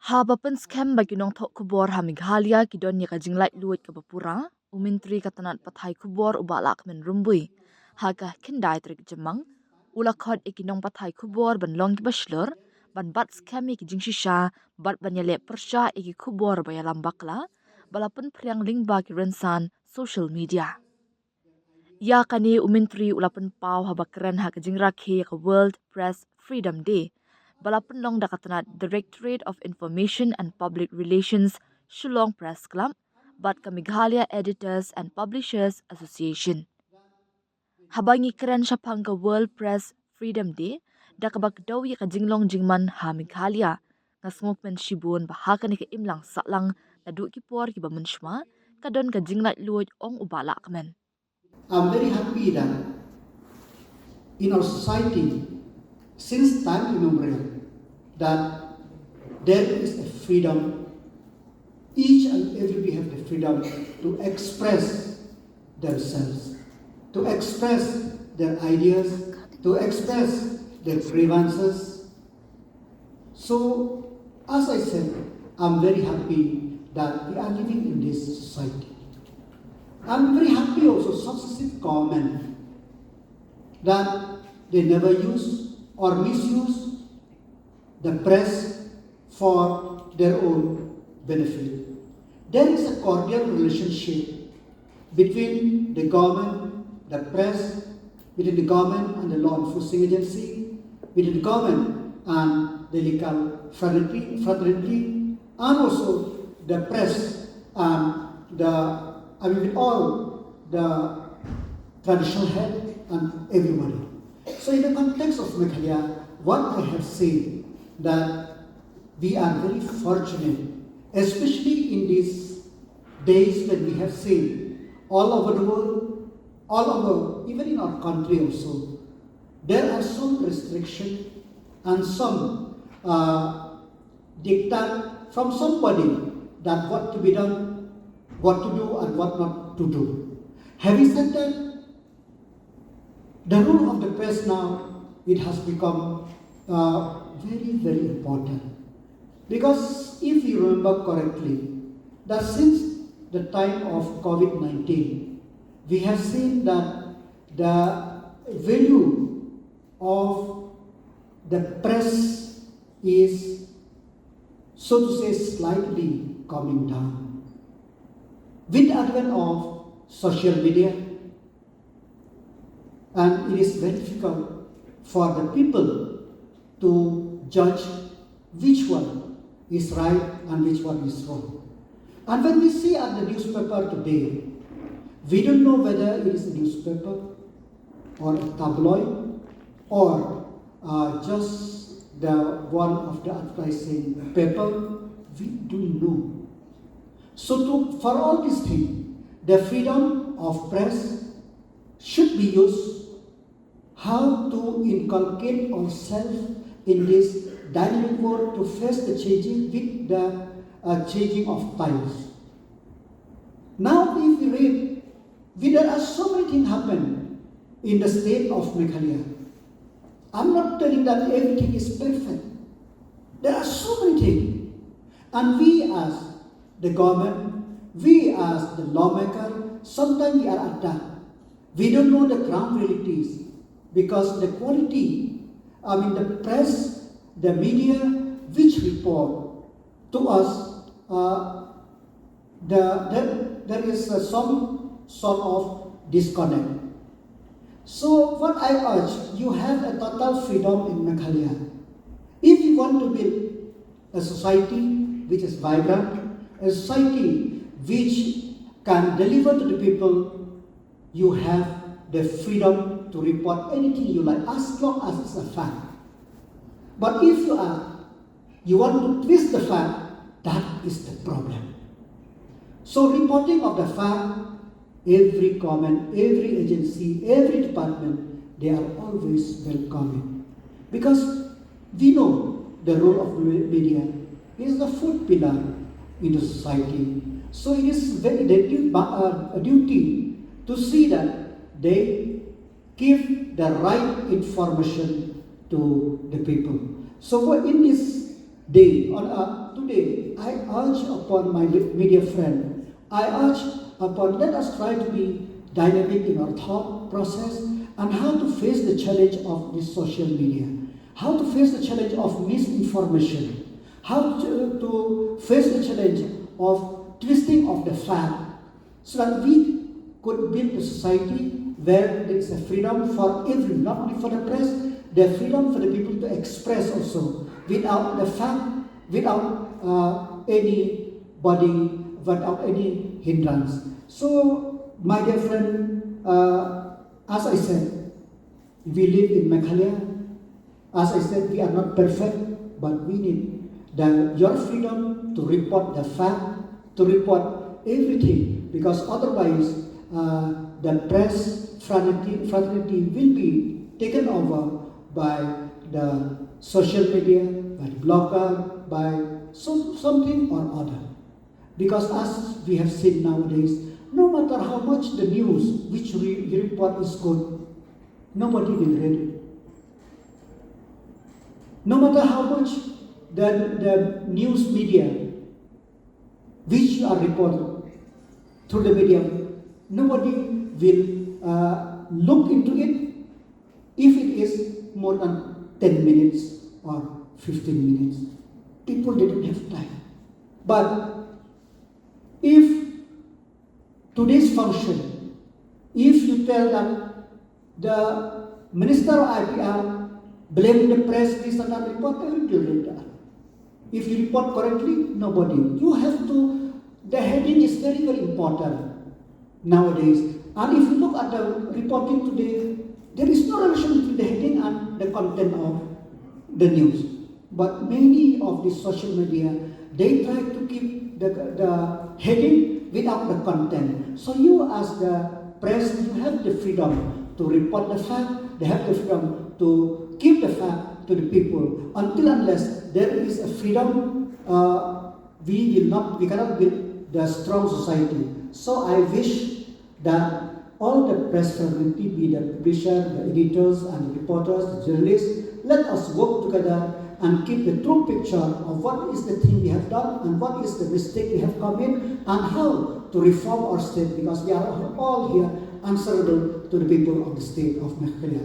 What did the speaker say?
Habapan scam bagi nong thok kubor hamighalia kidon ya kajing light luit ka bapura umintri katanat pathai kubor ubalak men rumbui haga kindai trik jemang ula khod ikinong pathai kubor ban long ki bashlur ban bat scam ki jing shisha bat banyale persha iki kubor bayalam bakla balapun priang lingba ki rensan social media ya kani umintri ulapun pau habakren ha kajing rakhe ka World Press Freedom Day balapun long dakatanat Directorate of Information and Public Relations Shillong Press Club bat ka Meghalaya Editors and Publishers Association habangi kren shapang ka World Press Freedom Day dakabak dawi ka jinglong jingman ha Meghalaya ngasngok men shibun bahakani ka imlang saklang na du ki por ki bamun shma kadon ka jinglait luoj ong ubala kamen. I'm very happy that in our society, since time immemorial, that there is a freedom. Each and everybody have the freedom to express themselves, to express their ideas, to express their grievances. So, as I said, I'm very happy that we are living in this society. I'm very happy also successive government that they never use or misuse the press for their own benefit. There is a cordial relationship between the government, the press, between the government and the law enforcement agency, between the government and the legal fraternity, and also the press and with all the traditional head and everybody. So in the context of Meghalaya, what I have seen that we are very fortunate, especially in these days when we have seen all over the world, all over, even in our country also, there are some restrictions and some diktat from somebody that what to be done, what to do and what not to do. Having said that, the role of the press now, it has become very, very important. Because if you remember correctly, that since the time of COVID-19, we have seen that the value of the press is, so to say, slightly coming down. With the advent of social media, and it is very difficult for the people to judge which one is right and which one is wrong. And when we see at the newspaper today, we don't know whether it is a newspaper or a tabloid or just the one of the advertising paper. We don't know. So for all these things, the freedom of press should be used how to inculcate ourselves in this dynamic world to face the changing with the changing of times. Now if we read, there are so many things happen in the state of Meghalaya. I'm not telling that everything is perfect. There are so many things. And we as the government, we as the lawmaker, sometimes we are at that. We don't know the ground realities because the quality, the press, the media, which report to us, there is some sort of disconnect. So what I urge, you have a total freedom in Meghalaya. If you want to build a society which is vibrant, a society which can deliver to the people, you have the freedom to report anything you like as long as it's a fact. But if you want to twist the fact, that is the problem. So reporting of the fact, every comment, every agency, every department, they are always welcoming. Because we know the role of the media is the fourth pillar in the society. So it is very a duty to see that they give the right information to the people. So in this day, today, I urge upon my media friend, I urge upon, let us try to be dynamic in our thought process and how to face the challenge of this social media, how to face the challenge of misinformation, how to face the challenge of twisting of the fact, so that we could build a society where there is a freedom for everyone, not only for the press, the freedom for the people to express also, without the fact, without anybody, without any hindrance. So, my dear friend, as I said, we live in Meghalaya. As I said, we are not perfect, but we need your freedom to report the fact, to report everything, because otherwise the press fraternity will be taken over by the social media, by the blogger, by something or other. Because as we have seen nowadays, no matter how much the news which you report is good, nobody will read it. No matter how much the news media which are reported through the media, nobody will look into it if it is more than 10 minutes or 15 minutes. People didn't have time. But if today's function, if you tell that the Minister of IPR blame the press, this and that report, everybody will read that. If you report correctly, nobody. You have to, the heading is very, very important nowadays. And if you look at the reporting today, there is no relation between the heading and the content of the news. But many of the social media, they try to keep the heading without the content. So you as the press, you have the freedom to report the fact, they have the freedom to give the fact to the people. Until unless there is a freedom, we cannot build the strong society. So I wish that all the press fraternity, be the publisher, the editors and the reporters, the journalists, let us work together and keep the true picture of what is the thing we have done and what is the mistake we have committed and how to reform our state, because we are all here answerable to the people of the state of Meghalaya.